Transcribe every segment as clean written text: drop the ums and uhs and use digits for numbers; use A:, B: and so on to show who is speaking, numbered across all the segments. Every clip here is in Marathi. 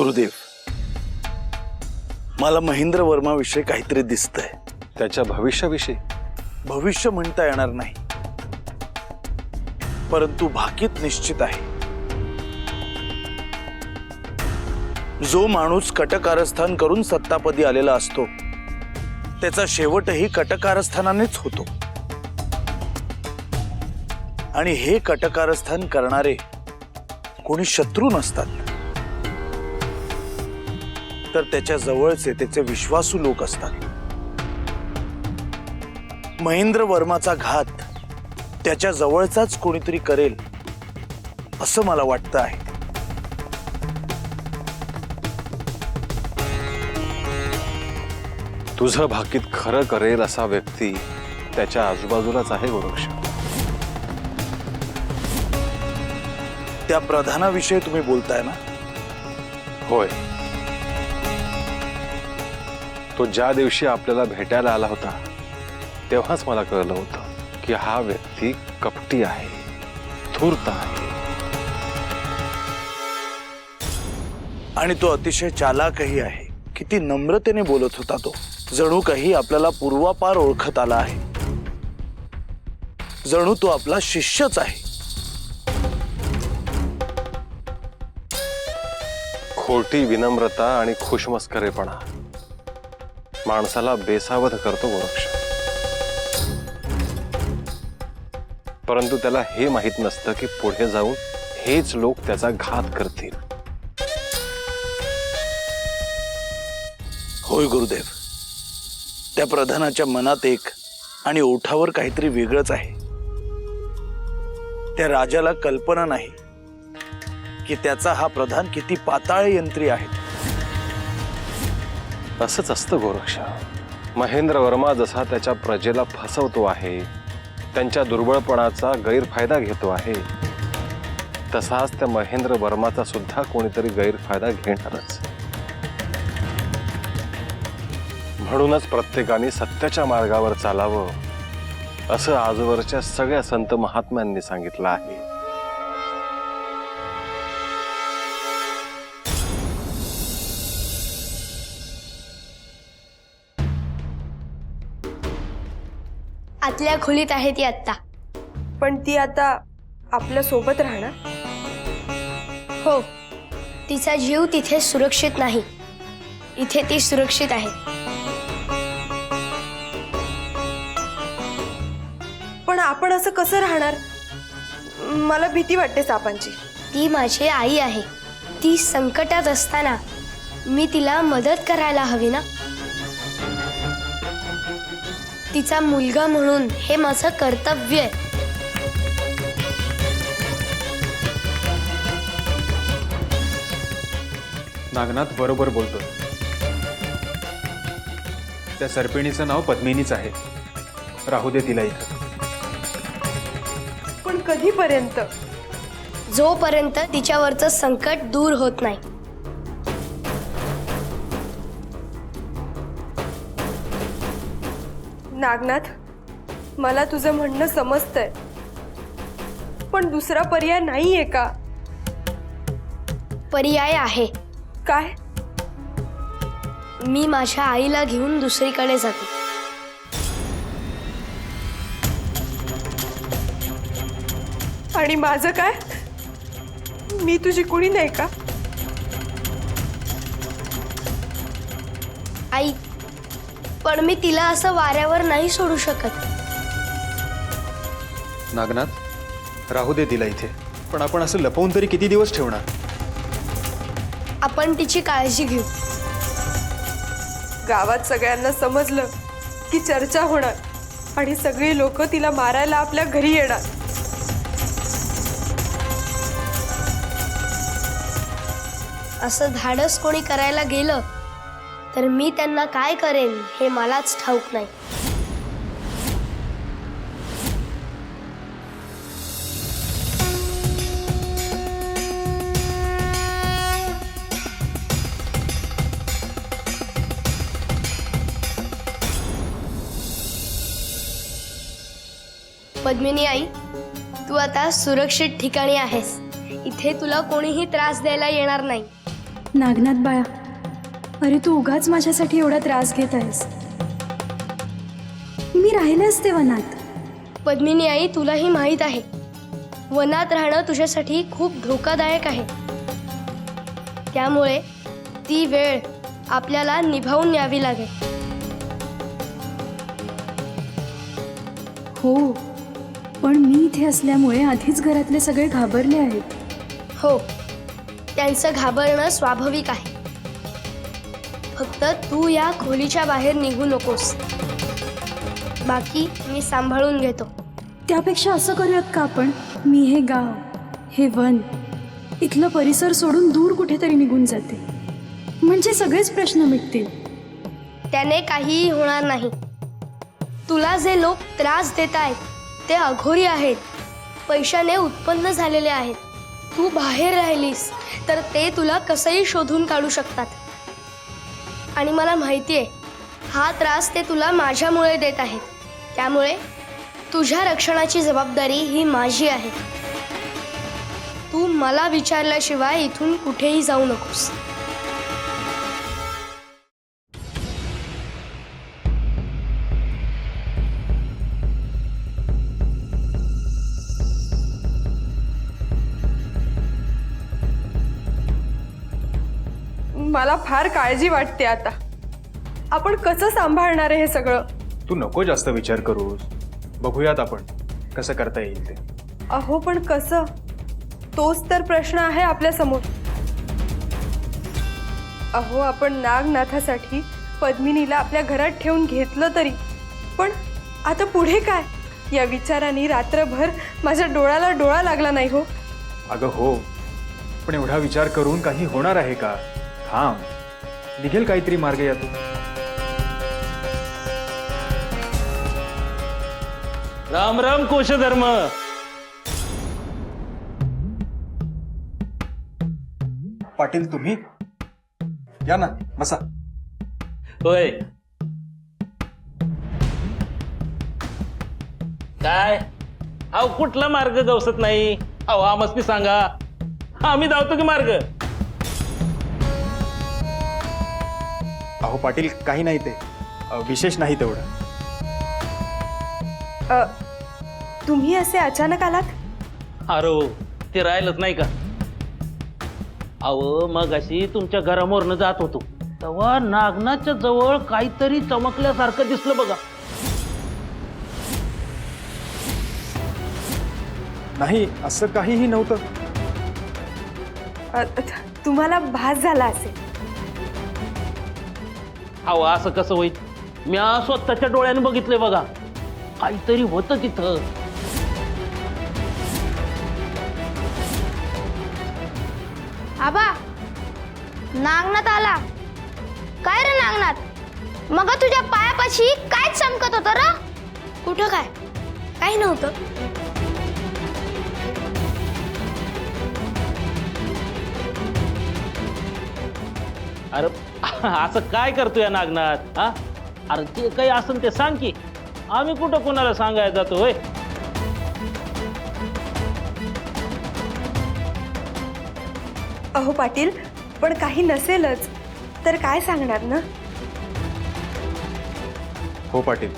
A: गुरुदेव, मला महेंद्र वर्मा विषयी काहीतरी दिसतंय.
B: त्याच्या भविष्याविषयी?
A: भविष्य म्हणता येणार नाही, परंतु भाकीत निश्चित आहे. जो माणूस कटकारस्थान करून सत्तापदी आलेला असतो त्याचा शेवटही कटकारस्थानानेच होतो. आणि हे कटकारस्थान करणारे कोणी शत्रू नसतात, तर त्याच्या जवळचे त्याचे विश्वासू लोक असतात. महेंद्र वर्माचा घात त्याच्या जवळचाच कोणीतरी करेल असं मला वाटतं आहे.
B: तुझं भाकीत खरं करेल असा व्यक्ती त्याच्या आजूबाजूलाच आहे गोरक्ष.
A: त्या प्रधानाविषयी तुम्ही बोलताय ना?
B: होय. तो ज्या दिवशी आपल्याला भेटायला आला होता तेव्हाच मला कळलं होतं की हा व्यक्ती कपटी आहे, धूर्त आहे.
A: आणि तो अतिशय चालाकही आहे. किती नम्रतेने बोलत होता तो. जणू काही आपल्याला पूर्वापार ओळखत आला आहे. जणू तो आपला शिष्यच आहे.
B: खोटी विनम्रता आणि खुशमस्करेपणा माणसाला बेसावध करतो गोरक्ष. परंतु त्याला हे माहित नसतं की पुढे जाऊन हेच लोक त्याचा घात करतील.
A: होय गुरुदेव, त्या प्रधानाच्या मनात एक आणि ओठावर काहीतरी वेगळंच आहे. त्या राजाला कल्पना नाही की त्याचा हा प्रधान किती पाताळ यंत्री आहे.
B: असंच असतं गोरक्ष. महेंद्र वर्मा जसा त्याच्या प्रजेला फसवतो आहे, त्यांच्या दुर्बळपणाचा गैरफायदा घेतो आहे, तसाच त्या महेंद्र वर्माचा सुद्धा कोणीतरी गैरफायदा घेणारच. म्हणूनच प्रत्येकाने सत्याच्या मार्गावर चालावं असं आजवरच्या सगळ्या संत महात्म्यांनी सांगितलं आहे.
C: आतल्या खोलीत आहे ती आत्ता.
D: पण ती आता आपल्या सोबत राहणार?
C: हो, तिचा जीव तिथे सुरक्षित नाही, इथे ती सुरक्षित आहे.
D: पण आपण असं कसं राहणार? मला भीती वाटते सापांची.
C: ती माझी आई आहे. ती संकटात असताना मी तिला मदत करायला हवी ना. तिचा मुलगा म्हणून हे माझं कर्तव्य आहे.
E: नागनाथ बरोबर बोलतोय. त्या सर्पिणीचं नाव पद्मिनीच आहे. राहू दे तिला इथं.
D: पण कधीपर्यंत?
C: जोपर्यंत तिच्यावरचं संकट दूर होत नाही.
D: नागनाथ, मला तुझं म्हणणं समजतंय, पण दुसरा पर्याय नाहीये का?
C: पर्याय आहे.
D: काय?
C: मी माझ्या आईला घेऊन दुसरीकडे जाते.
D: आणि माझं काय? मी तुझी कुणी नाही का?
C: आई, पण मी तिला असं वाऱ्यावर नाही सोडू शकत.
E: नागनाथ, राहू दे तिला इथे. पण आपण असं लपवून तरी किती दिवस ठेवणार?
C: आपण तिची काळजी घेऊ.
D: गावात सगळ्यांना समजलं की चर्चा होणार आणि सगळी लोक तिला मारायला आपल्या घरी येणार.
C: असं धाडस कोणी करायला गेलं तर मी त्यांना काय करेन हे मलाच ठाऊक नाही. पद्मिनी आई, तू आता सुरक्षित ठिकाणी आहेस. इथे तुला कोणीही त्रास द्यायला येणार नाही.
F: नागनाथ बाळा, अरे तू उगाच माझ्यासाठी एवढा त्रास घेत आहेस. मी राहिले असते वनात.
C: पद्मिनी आई, तुलाही माहीत आहे वनात राहणं तुझ्यासाठी खूप धोकादायक आहे. त्यामुळे ती वेळ आपल्याला निभावून न्यावी लागेल.
F: हो, पण मी इथे असल्यामुळे आधीच घरातले सगळे घाबरले आहेत.
C: हो, त्यांचं घाबरणं स्वाभाविक आहे. फक्त तू या खोलीच्या बाहेर निघू नकोस. बाकी मी सांभाळून घेतो.
F: त्यापेक्षा असं करूयात का आपण, मी हे गाव, हे वन, इथलं परिसर सोडून दूर कुठेतरी निघून जाते. म्हणजे सगळेच प्रश्न मिटतील.
C: त्याने काहीही होणार नाही. तुला जे लोक त्रास देत आहेत ते अघोरी आहेत, पैशाने उत्पन्न झालेले आहेत. तू बाहेर राहिलीस तर ते तुला कसंही शोधून काढू शकतात. आणि मला माहिती आहे हा त्रास ते तुला माझ्यामुळे देत आहेत. त्यामुळे तुझ्या रक्षणाची जबाबदारी ही माझी आहे. तू मला विचारल्याशिवाय इथून कुठेही जाऊ नकोस.
D: मला फार काळजी वाटते आता. आपण कसं सांभाळणार आहे हे सगळं?
E: तू नको जास्त विचार करूस. बघूयात आपण कसं करता येईल ते.
D: अहो पण कसं? तोच तर प्रश्न आहे आपल्या समोर. अहो आपण नागनाथासाठी पद्मिनीला आपल्या घरात ठेवून घेतलं तरी, पण आता पुढे काय? या विचाराने रात्रभर माझ्या डोळ्याला डोळा लागला नाही हो.
E: अगं हो, पण एवढा विचार करून काही होणार आहे का? थांब, निघेल काहीतरी मार्ग यातून.
G: राम राम कोशधर्म.
E: पाटील तुम्ही या ना, बसा.
G: होय, काय अहो कुठला मार्ग गवसत नाही? अहो आमसनी सांगा, आम्ही धावतो की मार्ग.
E: अहो पाटील काही नाही ते, विशेष नाही तेवढं.
D: तुम्ही असे अचानक आलात?
G: अरे हो, ते राहिलंच नाही का? अहो मग अशी तुमच्या घरामोरनं जात होतो तेव्हा नागनाथच्या जवळ काहीतरी चमकल्यासारखं दिसलं बघा.
E: नाही, असं काहीही नव्हतं.
D: तुम्हाला भास झाला असेल.
G: अहो असं कसं होईल? मी स्वतःच्या डोळ्याने बघितलंय बघा, काहीतरी होतं तिथं.
C: आबा, नागनाथ आला. काय रे नागनाथ, मग तुझ्या पायापाशी काय चमकत होतं र? कुठं काय? काही नव्हतं.
G: अरे असं काय करतोय नागनाथ? हा, अरे ते काही असेल ते सांग की. आम्ही कुठं कोणाला सांगायला जातो होय?
D: अहो पाटील, पण काही नसेलच तर काय सांगणार ना?
E: हो पाटील,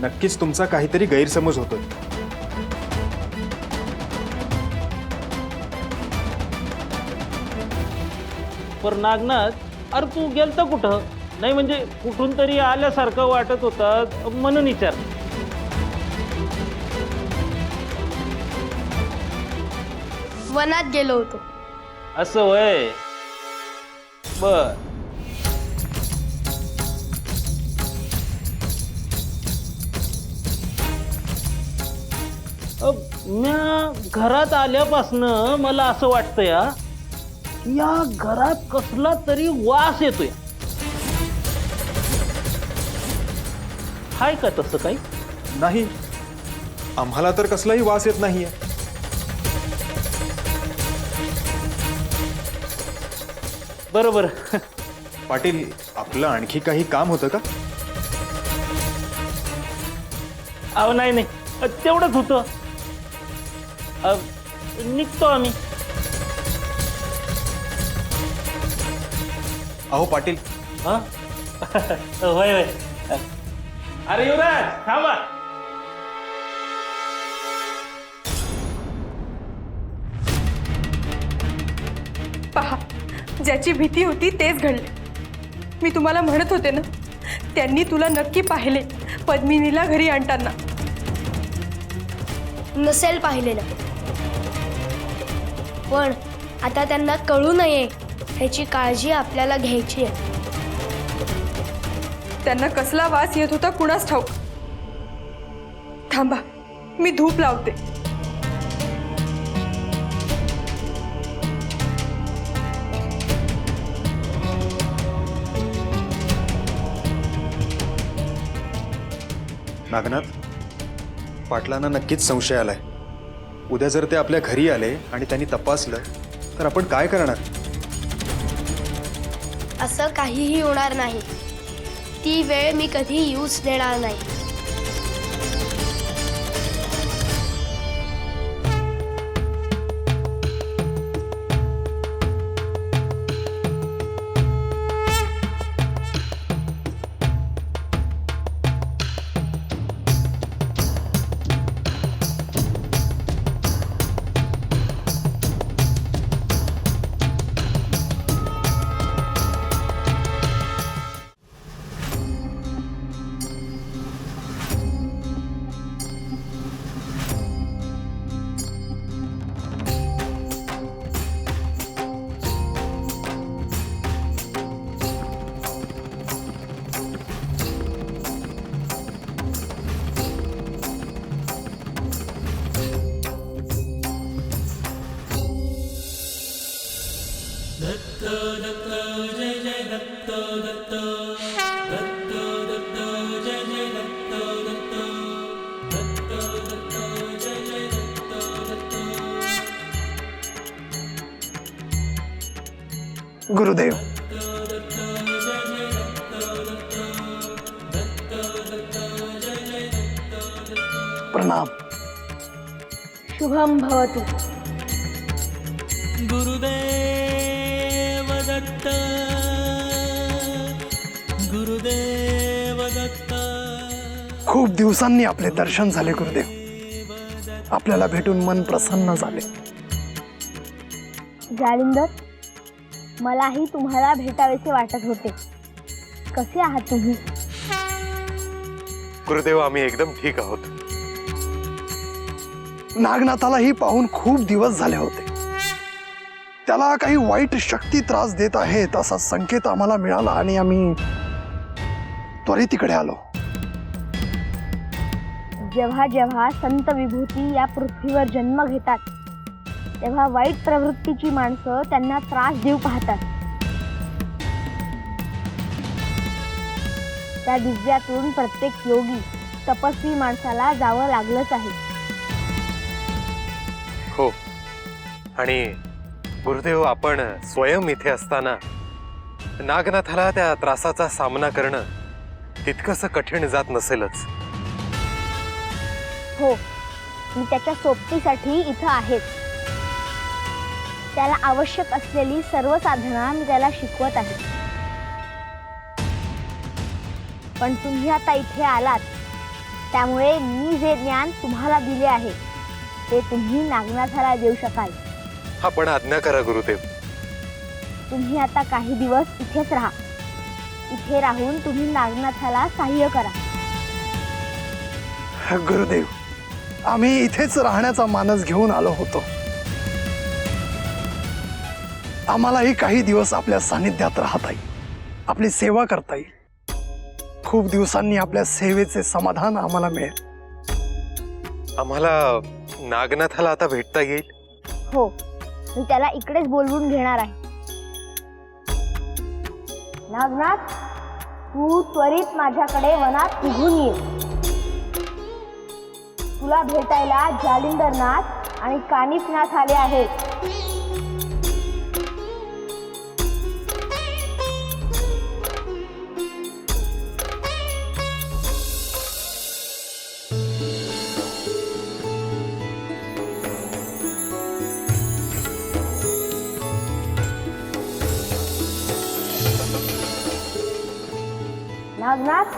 E: नक्कीच तुमचा काहीतरी गैरसमज होतोय.
G: पर नागनाथ, अरे तू गेलता कुठं? नाही म्हणजे कुठून तरी आल्यासारखं वाटत होता म्हणून विचार.
C: वनात गेलो होतो.
G: असं होय, बर. म्या घरात आल्यापासनं मला असं वाटतं या घरात कसला तरी वास येतोय. हाय का तसं काही?
E: नाही, आम्हाला तर कसलाही वास येत नाहीये.
G: बरोबर.
E: पाटील, आपलं आणखी काही काम होतं का?
G: अहो नाही नाही, तेवढंच होतं. निघतो आम्ही.
E: अहो पाटील,
G: हा होय होय. अरे युवराज थांबा.
D: पहा, ज्याची भीती होती तेच घडले. मी तुम्हाला म्हणत होते ना, त्यांनी तुला नक्की पाहिले पद्मिनीला घरी आणताना.
C: नसेल पाहिलेलं, पण आता त्यांना कळू नये ह्याची काळजी आपल्याला घ्यायची आहे.
D: त्यांना कसला वास येत होता कुणास ठाऊक. थांबा, मी धूप लावते.
E: नागनाथ, पाटलांना नक्कीच संशय आलाय. उद्या जर ते आपल्या घरी आले आणि त्यांनी तपासलं तर आपण काय करणार?
C: असं काहीही होणार नाही. ती वेळ मी कधी यूज देणार नाही.
A: गुरुदेव, प्रणाम.
C: शुभम भवतु.
H: गुरुदेव दत्त, गुरुदेव दत्त.
A: खूप दिवसांनी आपले दर्शन झाले गुरुदेव. आपल्याला भेटून मन प्रसन्न झाले.
C: जालिंदर, मलाही तुम्हाला भेटावेसे वाटत होते. कसे आहात तुम्ही?
B: गुरुदेव, आम्ही एकदम ठीक आहोत.
A: नागनाथालाही पाहून खूप दिवस झाले होते. त्याला काही वाईट शक्ती त्रास देत आहेत असा संकेत आम्हाला मिळाला आणि आम्ही त्वरित तिकडे आलो.
C: जेव्हा जेव्हा संत विभूती या पृथ्वीवर जन्म घेतात तेव्हा वाईट प्रवृत्तीची माणसं त्यांना त्रास देऊ पाहतात. त्या दिव्यातून प्रत्येक योगी तपस्वी माणसाला जावं लागलंच आहे.
B: हो, आणि गुरुदेव, आपण स्वयं इथे असताना नागनाथाला त्या त्रासाचा सामना करणं तितकंसं कठीण जात नसेलच.
C: हो, मी त्याच्या सोबतीसाठी इथं आहेच. त्याला आवश्यक असलेली सर्व साधना मी त्याला शिकवत आहे. पण तुम्ही आता इथे आलात त्यामुळे मी जे ज्ञान तुम्हाला दिले आहे ते तुम्ही नागनाथाला देऊ शकाल.
B: आपण आज्ञा करा गुरुदेव.
C: तुम्ही आता काही दिवस इथेच राहा. इथे राहून तुम्ही नागनाथाला सहाय्य करा.
A: गुरुदेव, आम्ही इथेच राहण्याचा मानस घेऊन आलो होतो. आम्हालाही काही दिवस आपल्या सानिध्यात राहता येईल, आपली सेवा करता येईल. खूप दिवसांनी आपल्या सेवेचे समाधान आम्हाला मिळेल.
B: आम्हाला नागनाथाला आता भेटता येईल?
C: हो, मी त्याला इकडेच बोलवून घेणार आहे. नागनाथ, तू त्वरित माझ्याकडे वनात निघून ये. तुला भेटायला जालिंदरनाथ आणि कानिफनाथ आले आहेत.
I: नागनाथ,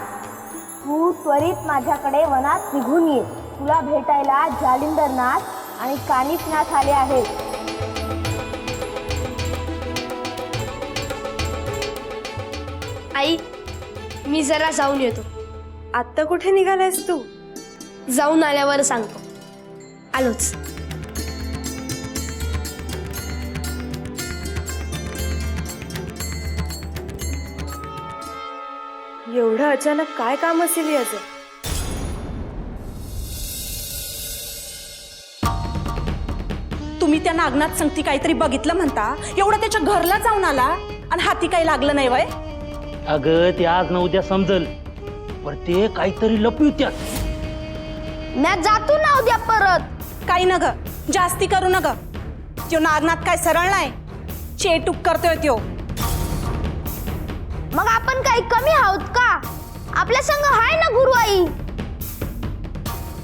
I: तू त्वरित माझ्याकडे वनात निघून ये. तुला भेटायला जालिंदरनाथ आणि कानिफनाथ आले आहेत.
C: आई, मी जरा जाऊन येतो.
D: आत्ता कुठे निघालायस तू?
C: जाऊन आल्यावर सांगतो. आलोच.
D: एवढं अचानक काय काम असेल याचं?
J: तुम्ही त्या नागनाथ संगती काहीतरी बघितलं म्हणता, एवढं त्याच्या घरला जाऊन आला आणि हाती काही लागलं नाही वय?
G: अगं ते आज न उद्या समजल, पण ते काहीतरी लपवित्यात.
I: म्या जातो ना उद्या परत.
J: काही न ग, जास्ती करू न ग. त्यो नागनाथ काय सरळ नाही, चेटूक करतोय त्यो.
I: मग आपण काही कमी आहोत का? आपल्या संग हाय ना गुरुआई.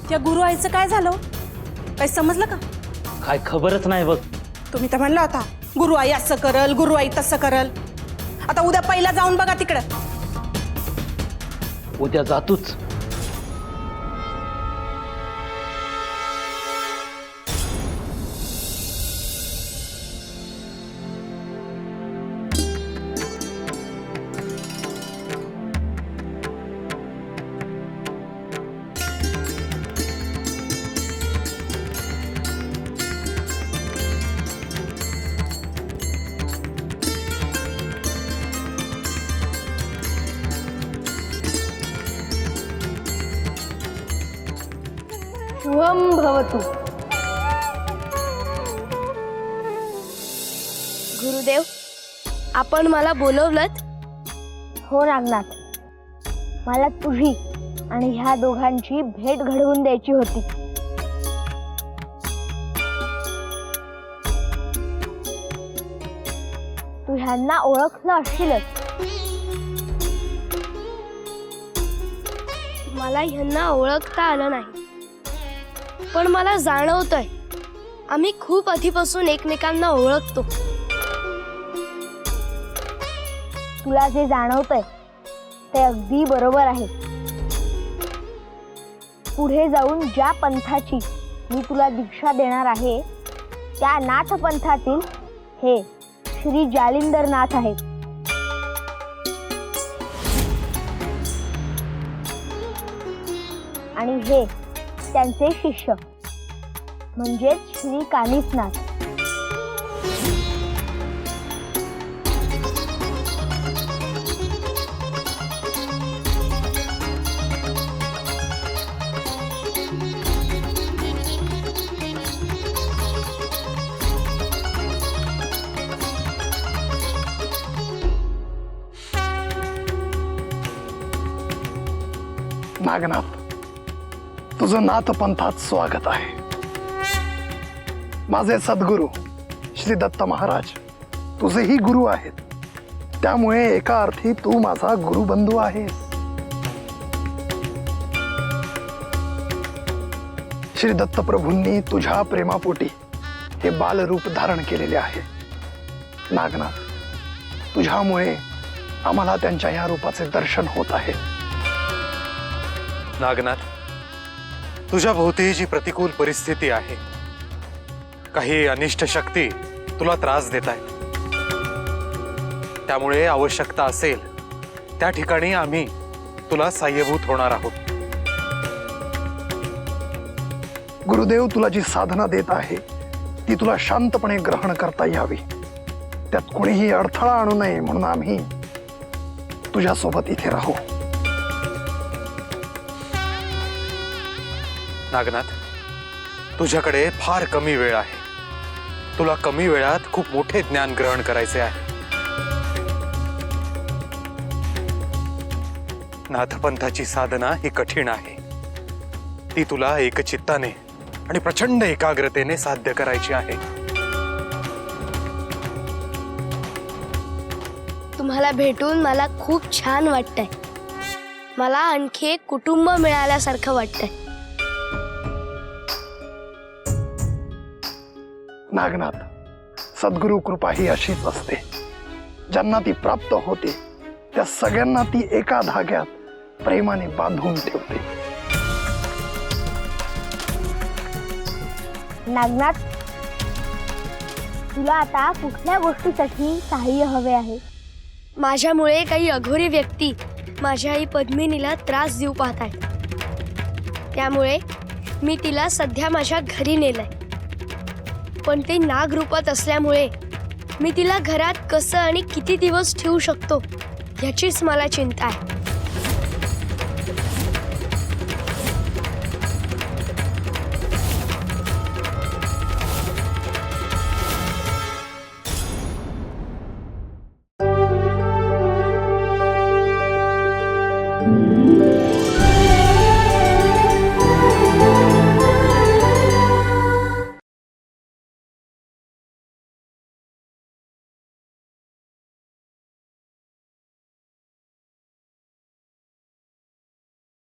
J: त्या गुरुआईचं काय झालं? काही समजलं का?
G: काय खबरच नाही बघ.
J: तुम्ही तर म्हणला होता गुरुआई असं करल, गुरुआई तसं करल. आता उद्या पहिला जाऊन बघा तिकडं.
G: उद्या जातोच.
C: शुभम भवतु. गुरुदेव, आपण मला बोलवलत?
I: हो नागनाथ, मला तुझी आणि ह्या दोघांची भेट घडवून द्यायची होती. तू ह्यांना ओळखलं असशीलच.
C: मला ह्यांना ओळखता आलं नाही, पण मला जाणवतंय आम्ही खूप आधीपासून एकमेकांना ओळखतो.
I: तुला जे जाणवतंय ते अगदी बरोबर आहे. पुढे जाऊन ज्या पंथाची मी तुला दीक्षा देणार आहे त्या नाथ पंथातील हे श्री जालिंदरनाथ आहेत. आणि हे त्यांचे शिष्य म्हणजेच श्री कानिफनाथ.
A: नागनाथ, तुझं नाथपंथात स्वागत आहे. माझे सद्गुरू श्री दत्त महाराज तुझेही गुरु आहेत, त्यामुळे एका अर्थी तू माझा गुरुबंधू आहेस. श्री दत्त प्रभूंनी तुझ्या प्रेमापोटी हे बालरूप धारण केलेले आहे. नागनाथ, तुझ्यामुळे आम्हाला त्यांच्या या रूपाचे दर्शन होत आहे.
E: नागनाथ, तुझ्या भोवती जी प्रतिकूल परिस्थिती आहे, काही अनिष्ट शक्ती तुला त्रास देत आहेत, त्यामुळे आवश्यकता असेल त्या ठिकाणी आम्ही तुला साह्यभूत होणार आहोत.
A: गुरुदेव तुला जी साधना देत आहे ती तुला शांतपणे ग्रहण करता यावी, त्यात कोणीही अडथळा आणू नये म्हणून आम्ही तुझ्यासोबत इथे राहू.
E: नागनाथ, तुझ्याकडे फार कमी वेळ आहे. तुला कमी वेळात खूप मोठे ज्ञान ग्रहण करायचे आहे. नाथपंथाची साधना ही कठीण आहे. ती तुला एकचित्ताने आणि प्रचंड एकाग्रतेने साध्य करायची आहे.
C: तुम्हाला भेटून मला खूप छान वाटतंय. मला आणखी एक कुटुंब मिळाल्यासारखं वाटतंय.
A: नागनाथ, सद्गुरु कृपा ही अशीच असते. ज्यांना ती प्राप्त होते त्या सगळ्यांना ती एका धाग्यात प्रेमाने बांधून ठेवते.
I: नागनाथ, तुला आता कुठल्या गोष्टीसाठी सहाय्य हवे आहे?
C: माझ्यामुळे काही अघोरी व्यक्ती माझ्या आई पद्मिनीला त्रास देऊ पाहत आहेत. त्यामुळे मी तिला सध्या माझ्या घरी नेलंय. पण ते नाग रूपात असल्यामुळे मी तिला घरात कसं आणि किती दिवस ठेवू शकतो याचीच मला चिंता आहे.